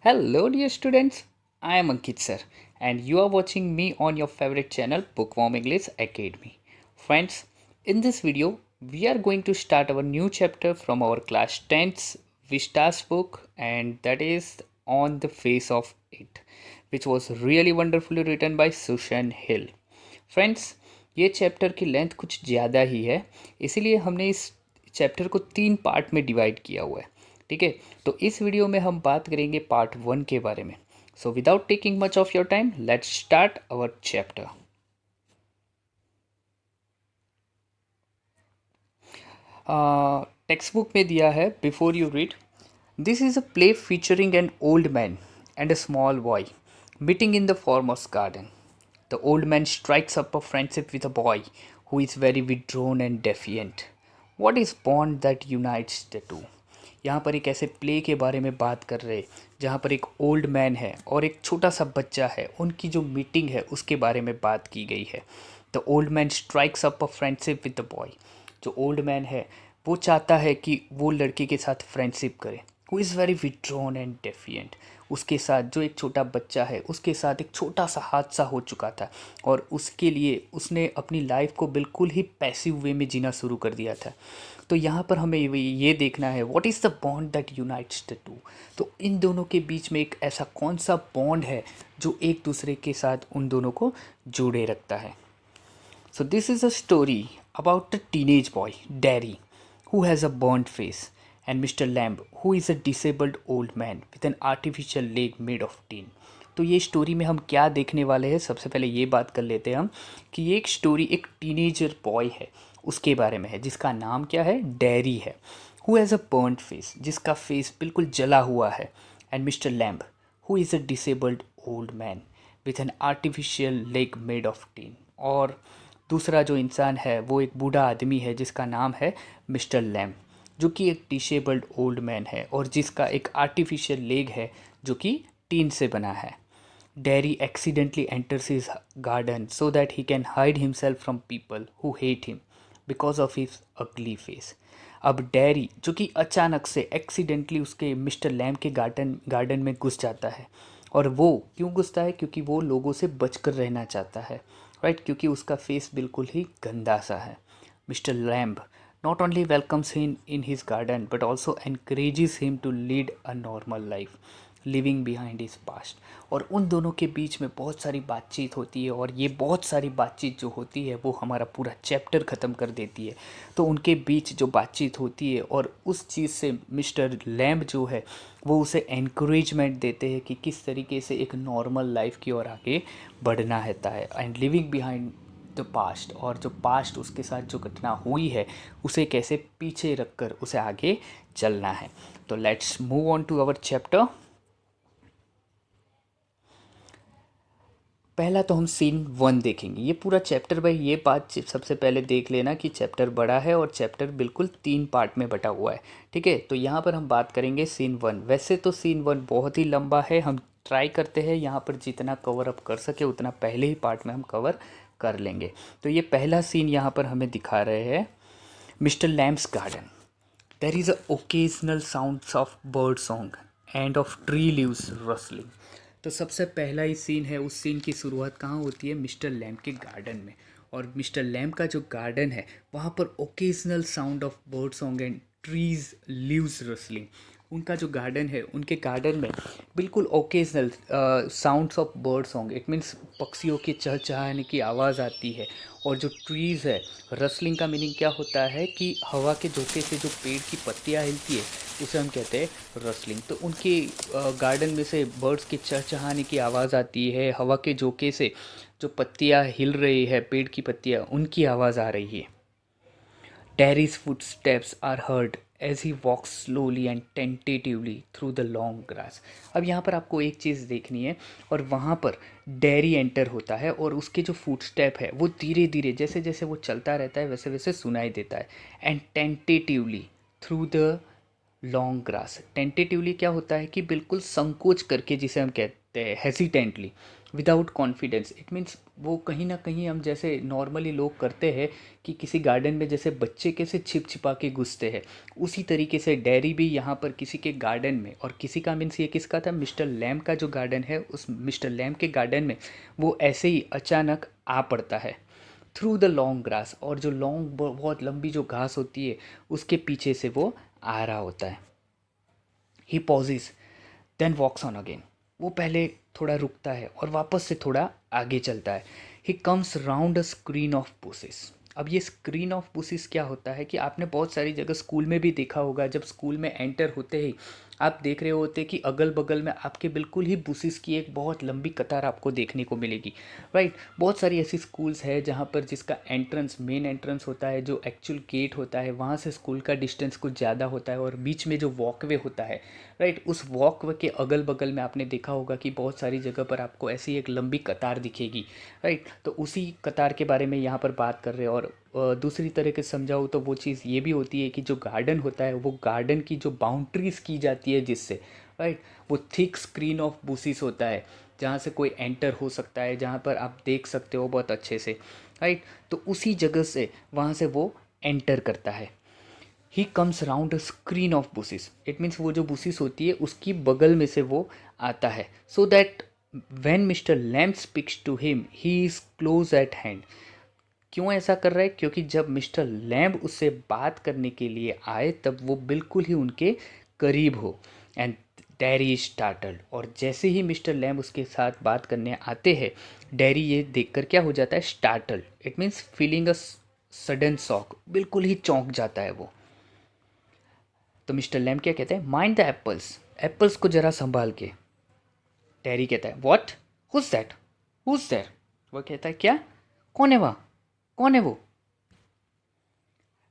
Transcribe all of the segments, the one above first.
Hello, dear students. I am Ankit sir, and you are watching me on your favorite channel, Bookworm English Academy. Friends, in this video, we are going to start our new chapter from our class 10th Vistas book, and that is On the Face of It, which was really wonderfully written by Sushan Hill. Friends, ये chapter की length कुछ ज़्यादा ही है, इसीलिए हमने इस chapter को 3 part में डिवाइड किया हुआ है। ठीक है, तो इस वीडियो में हम बात करेंगे पार्ट 1 के बारे में। So without taking much of your time, let's start our chapter. Textbook में दिया है, before you read, this is a play featuring an old man and a small boy meeting in the farmer's garden. The old man strikes up a friendship with a boy who is very withdrawn and defiant. What is bond that unites the two? यहाँ पर एक ऐसे play के बारे में बात कर रहे जहाँ पर एक ओल्ड मैन है और एक छोटा सा बच्चा है, उनकी जो मीटिंग है उसके बारे में बात की गई है. The old man strikes up a friendship with the boy. जो ओल्ड मैन है वो चाहता है कि वो लड़के के साथ फ्रेंडशिप करे, who is very withdrawn and defiant. उसके साथ जो एक छोटा बच्चा है उसके साथ एक छोटा सा हादसा हो चुका था और उसके लिए उसने अपनी लाइफ को बिल्कुल ही पैसिव वे में जीना शुरू कर दिया था. तो यहाँ पर हमें ये देखना है, what is the bond that unites the two. तो इन दोनों के बीच में एक ऐसा कौन सा बॉन्ड है जो एक दूसरे के साथ उन दोनों को जोड़े रखता है. So this is a story about a teenage boy, Derry, who has a burnt face, and Mr. Lamb, who is a disabled old man with an artificial leg made of tin. तो ये story में हम क्या देखने वाले हैं, सबसे पहले ये बात कर लेते हैं हम कि ये एक स्टोरी एक टीनेजर बॉय है उसके बारे में है जिसका नाम क्या है, डेरी है. Who has a burned face, जिसका फेस बिल्कुल जला हुआ है. And mister lamb, who is a disabled old man with an artificial leg made of tin. और दूसरा जो इंसान है वो एक बूढ़ा आदमी है जिसका नाम है मिस्टर लैम, जो कि एक डिसेबल्ड ओल्ड मैन है और जिसका एक आर्टिफिशियल लेग है जो कि टीन से बना है. Dairy accidentally enters his garden so that he can hide himself from people who hate him because of his अगली फेस. अब डेरी जो कि अचानक से एक्सीडेंटली उसके मिस्टर लैम के गार्डन में घुस जाता है. और वो क्यों घुसता है, क्योंकि वो लोगों से बचकर रहना चाहता है, राइट, क्योंकि उसका फेस बिल्कुल ही गंदा सा है. Mister Lamb not only welcomes him in his garden but also encourages him to lead a normal life living behind his past. और उन दोनों के बीच में बहुत सारी बातचीत होती है और ये बहुत सारी बातचीत जो होती है वो हमारा पूरा चैप्टर ख़त्म कर देती है. तो उनके बीच जो बातचीत होती है और उस चीज़ से मिस्टर लैम्ब जो है वो उसे एनकरेजमेंट देते हैं कि किस तरीके से एक नॉर्मल लाइफ की ओर आगे बढ़ना रहता है and living behind the past. और जो पास्ट उसके साथ जो घटना हुई है उसे कैसे पीछे रखकर उसे आगे चलना है. तो let's move on to our chapter. पहला तो हम सीन 1 देखेंगे. ये पूरा चैप्टर, भाई ये बात सबसे पहले देख लेना कि चैप्टर बड़ा है और चैप्टर बिल्कुल 3 पार्ट में बटा हुआ है. ठीक है, तो यहाँ पर हम बात करेंगे सीन 1. वैसे तो सीन 1 बहुत ही लंबा है, हम ट्राई करते हैं यहाँ पर जितना कवर अप कर सके उतना पहले ही पार्ट में हम कवर कर लेंगे. तो ये पहला सीन यहाँ पर हमें दिखा रहे हैं, mister Lamb's garden. There is a occasional sounds of bird song and of tree leaves rustling. तो सबसे पहला ही सीन है, उस सीन की शुरुआत कहाँ होती है, मिस्टर लैम्प के गार्डन में. और मिस्टर लैम्प का जो गार्डन है वहाँ पर occasional sound of bird song and trees leaves rustling. उनका जो गार्डन है उनके गार्डन में बिल्कुल occasional sounds of bird song, it means पक्षियों के चहचहाने की आवाज़ आती है. और जो ट्रीज़ है, रसलिंग का मीनिंग क्या होता है कि हवा के झोंके से जो पेड़ की पत्तियाँ हिलती है उसे हम कहते हैं रसलिंग. तो उनके गार्डन में से बर्ड्स के चहचहाने की आवाज़ आती है, हवा के झोंके से जो पत्तियाँ हिल रही है, पेड़ की पत्तियाँ, उनकी आवाज़ आ रही है. Terry's footsteps are heard as he walks slowly and tentatively through the long grass. अब यहाँ पर आपको एक चीज़ देखनी है, और वहाँ पर डेरी एंटर होता है और उसके जो फुटस्टेप है वो धीरे धीरे जैसे जैसे वो चलता रहता है वैसे वैसे सुनाई देता है. And tentatively through the long grass. Tentatively क्या होता है कि बिल्कुल संकोच करके, जिसे हम सकते हैं hesitantly, without confidence. It means वो कहीं ना कहीं हम जैसे नॉर्मली लोग करते हैं कि किसी गार्डन में जैसे बच्चे कैसे छिप छिपा के घुसते हैं, उसी तरीके से डैरी भी यहाँ पर किसी के गार्डन में, और किसी का मीन्स ये किसका था, मिस्टर लैम का जो गार्डन है, उस मिस्टर लैम के गार्डन में वो ऐसे ही अचानक आ पड़ता है थ्रू द लॉन्ग ग्रास, और जो लॉन्ग बहुत लंबी जो घास होती है उसके पीछे से वो आ रहा होता है। He pauses then walks on again, वो पहले थोड़ा रुकता है और वापस से थोड़ा आगे चलता है। He comes round a screen of bushes. अब ये स्क्रीन ऑफ बुशेस क्या होता है कि आपने बहुत सारी जगह स्कूल में भी देखा होगा, जब स्कूल में एंटर होते ही आप देख रहे होते कि अगल बगल में आपके बिल्कुल ही बुशेस की एक बहुत लंबी कतार आपको देखने को मिलेगी, राइट। बहुत सारी ऐसी स्कूल्स है जहाँ पर जिसका एंट्रेंस, मेन एंट्रेंस होता है, जो एक्चुअल गेट होता है, वहाँ से स्कूल का डिस्टेंस कुछ ज़्यादा होता है, और बीच में जो वॉकवे होता है, राइट, उस वॉकवे के अगल बगल में आपने देखा होगा कि बहुत सारी जगह पर आपको ऐसी एक लंबी कतार दिखेगी, राइट। तो उसी कतार के बारे में यहाँ पर बात कर रहे हैं। और दूसरी तरीके से समझाऊँ तो वो चीज़ ये भी होती है कि जो गार्डन होता है, वो गार्डन की जो बाउंड्रीज की जाती है जिससे, राइट, वो थिक स्क्रीन ऑफ बुशेस होता है जहाँ से कोई एंटर हो सकता है, जहाँ पर आप देख सकते हो बहुत अच्छे से, राइट। तो उसी जगह से वहाँ से वो एंटर करता है। He comes round a screen of bushes, it means वो जो बुशेस होती है उसकी बगल में से वो आता है, so that when mister Lamb speaks to him he is close at hand. क्यों ऐसा कर रहा है, क्योंकि जब मिस्टर लैम्ब उससे बात करने के लिए आए तब वो बिल्कुल ही उनके करीब हो। एंड डैरी स्टार्टल्ड, और जैसे ही मिस्टर लैम्ब उसके साथ बात करने आते हैं, डैरी ये देखकर क्या हो जाता है, startled, it means feeling a sudden shock, बिल्कुल ही चौंक जाता है वो। तो मिस्टर लैम्ब क्या कहते हैं, माइंड द एप्पल्स, एप्पल्स को जरा संभाल के। डैरी कहता है what, who's that, who's there, वो कहता है क्या, कौन है वहाँ, कौन है वो।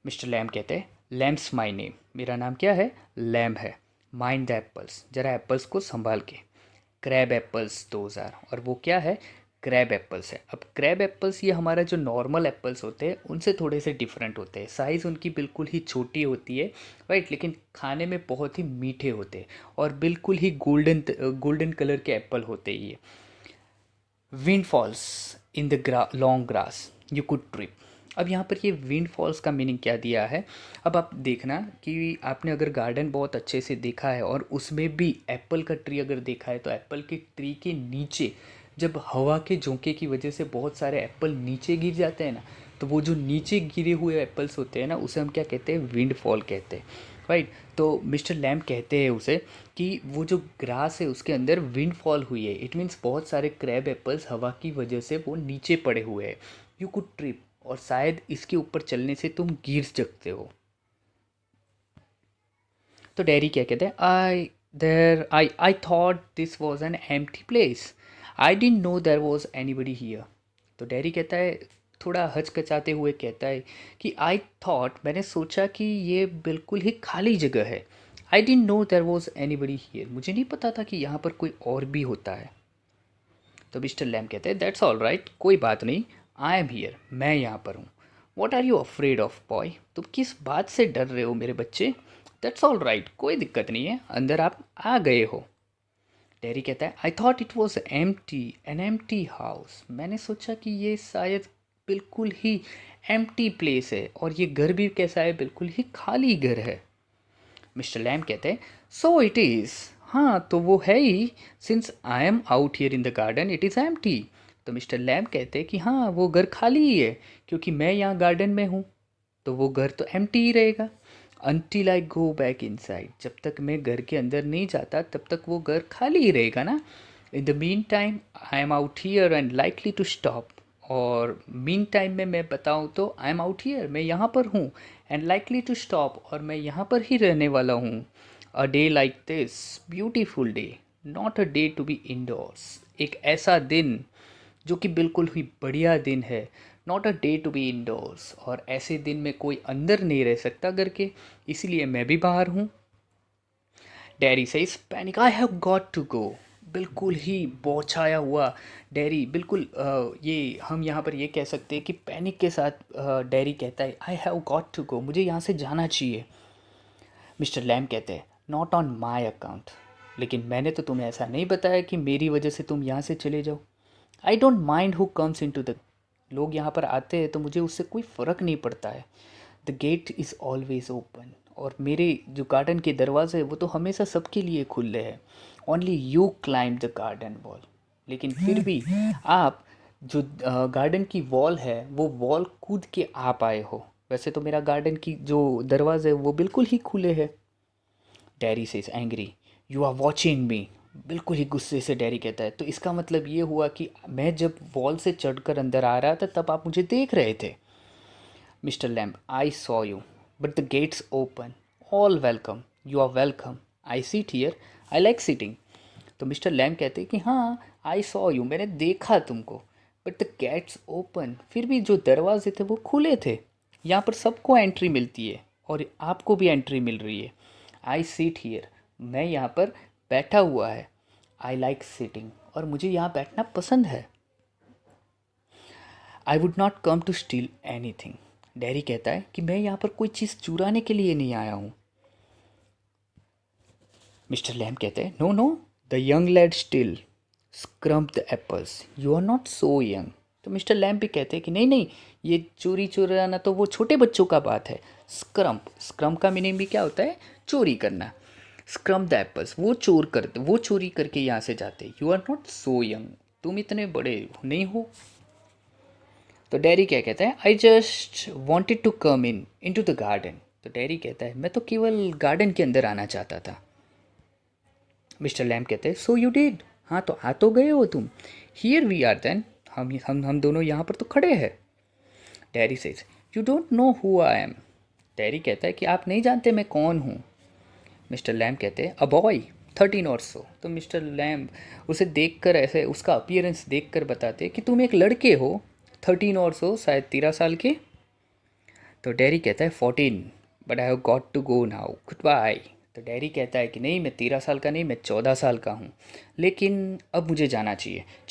मिस्टर लैम्ब कहते हैं लैम्ब्स माई नेम, मेरा नाम क्या है, लैम्ब है। माइंड द एप्पल्स, जरा एप्पल्स को संभाल के। क्रैब एप्पल्स दोज आर, और वो क्या है, क्रैब एप्पल्स है। अब क्रैब एप्पल्स ये हमारा जो नॉर्मल एप्पल्स होते हैं उनसे थोड़े से डिफरेंट होते हैं, साइज़ उनकी बिल्कुल ही छोटी होती है, राइट, लेकिन खाने में बहुत ही मीठे होते हैं और बिल्कुल ही गोल्डन गोल्डन कलर के एप्पल होते हैं ये। Wind falls in the long grass you could trip. अब यहाँ पर ये विंड फॉल्स का मीनिंग क्या दिया है, अब आप देखना कि आपने अगर गार्डन बहुत अच्छे से देखा है और उसमें भी एप्पल का ट्री अगर देखा है, तो एप्पल के ट्री के नीचे जब हवा के झोंके की वजह से बहुत सारे एप्पल नीचे गिर जाते हैं ना, तो वो जो नीचे गिरे हुए एप्पल्स होते हैं ना, उसे हम क्या कहते हैं, विंड फॉल कहते हैं, राइट। तो मिस्टर लैम्ब कहते हैं उसे कि वो जो ग्रास है उसके अंदर विंड फॉल हुई है, इट मीन्स बहुत सारे क्रैब एप्पल्स हवा की वजह से वो नीचे पड़े हुए हैं। यू कुड ट्रिप, और शायद इसके ऊपर चलने से तुम गिर सकते हो। तो डैरी क्या कहते हैं, I thought this was an empty place, I didn't know there was anybody here. तो डैरी कहता है, थोड़ा हचकचाते हुए कहता है कि आई थॉट, मैंने सोचा कि ये बिल्कुल ही खाली जगह है। I didn't know there was anybody here, मुझे नहीं पता था कि यहाँ पर कोई और भी होता है। तो मिस्टर लैम्ब कहते हैं दैट्स ऑल राइट, कोई बात नहीं, आई एम हियर, मैं यहाँ पर हूँ। What are you afraid of boy, तुम किस बात से डर रहे हो मेरे बच्चे। दैट्स ऑल राइट, कोई दिक्कत नहीं है, अंदर आप आ गए हो। डैरी कहता है I thought it was empty, an empty house, मैंने सोचा कि ये शायद बिल्कुल ही एम्प्टी प्लेस है, और ये घर भी कैसा है, बिल्कुल ही खाली घर है। मिस्टर लैम्ब कहते हैं सो इट इज़, हाँ तो वो है ही, since I am out here in the garden it is empty. तो मिस्टर लैम्ब कहते हैं कि हाँ वो घर खाली ही है, क्योंकि मैं यहाँ गार्डन में हूँ, तो वो घर तो एम्प्टी ही रहेगा। Until I go back inside, जब तक मैं घर के अंदर नहीं जाता तब तक वो घर खाली ही रहेगा ना। In the mean time I am out here and likely to stop, और मीन टाइम में मैं बताऊँ तो आई एम आउट हियर, मैं यहाँ पर हूँ, एंड लाइकली टू स्टॉप, और मैं यहाँ पर ही रहने वाला हूँ। A day like this, beautiful day, not a day to be indoors, एक ऐसा दिन जो कि बिल्कुल ही बढ़िया दिन है, not a day to be indoors, और ऐसे दिन में कोई अंदर नहीं रह सकता घर के, इसलिए मैं भी बाहर हूँ। Darry says panic, I have got to go, बिल्कुल ही बौछाया हुआ डैरी, बिल्कुल ये हम यहाँ पर ये कह सकते हैं कि पैनिक के साथ डैरी कहता है I have got to go, मुझे यहाँ से जाना चाहिए। मिस्टर लैम्ब कहते हैं नॉट ऑन माई अकाउंट, लेकिन मैंने तो तुम्हें ऐसा नहीं बताया कि मेरी वजह से तुम यहाँ से चले जाओ। I don't mind who comes in to the, लोग यहाँ पर आते हैं तो मुझे उससे कोई फ़र्क नहीं पड़ता है। The gate is always open, और मेरे जो गार्डन के दरवाजे हैं वो तो हमेशा सबके लिए खुले हैं। Only you climb the garden wall, लेकिन फिर भी आप जो गार्डन की वॉल है वो वॉल कूद के आप आए हो। वैसे तो मेरा गार्डन की जो दरवाजे है वो बिल्कुल ही खुले हैं। डैरी से angry, you are watching me. बिल्कुल ही गुस्से से डैरी कहता है, तो इसका मतलब ये हुआ कि मैं जब वॉल से चढ़कर अंदर आ रहा था तब आप मुझे देख रहे थे। Mister Lamb, I saw you but the gate's open, all welcome, you are welcome, I sit here, I like sitting. तो मिस्टर लैम्ब कहते हैं कि हाँ, आई सॉ यू, मैंने देखा तुमको, बट द गेट्स ओपन, फिर भी जो दरवाजे थे वो खुले थे। यहाँ पर सबको एंट्री मिलती है और आपको भी एंट्री मिल रही है। आई सीट हियर, मैं यहाँ पर बैठा हुआ है। आई लाइक सिटिंग, और मुझे यहाँ बैठना पसंद है। I would not come to steal anything, Derry कहता है कि मैं यहाँ पर कोई चीज़ चुराने के लिए नहीं आया हूँ। मिस्टर लैम्ब कहते हैं, no no, the young lad still scrump the apples, you are not so young. तो मिस्टर लैम्ब भी कहते हैं कि नहीं नहीं, ये चोरी चुराना तो वो छोटे बच्चों का बात है। स्क्रम्प, स्क्रम्प का मीनिंग भी क्या होता है? चोरी करना। स्क्रम्प द एप्पल्स, वो चोरी करके यहाँ से जाते। You are not so young, तुम इतने बड़े नहीं हो। तो डैरी क्या कहता है, I just wanted to come in to the garden. तो डैरी कहता है, मैं तो केवल गार्डन के अंदर आना चाहता था। मिस्टर लैम्ब कहते हैं, सो यू डिड, हाँ तो आ तो गए हो तुम। हियर वी आर देन, हम दोनों यहाँ पर तो खड़े हैं। Dairy says, you don't know who I am. Dairy कहता है कि आप नहीं जानते मैं कौन हूँ। मिस्टर लैम्ब कहते हैं, अ बॉय 13 और सो। तो मिस्टर लैम्ब उसे देखकर, ऐसे उसका अपीयरेंस देखकर बताते कि तुम एक लड़के हो, 13 और सो, शायद 13 साल के। तो डैरी कहता है 14, but I have got to go now, goodbye. तो डैरी कहता है कि नहीं, मैं 13 साल का नहीं, मैं 14 साल का हूँ, लेकिन अब मुझे जाना चाहिए।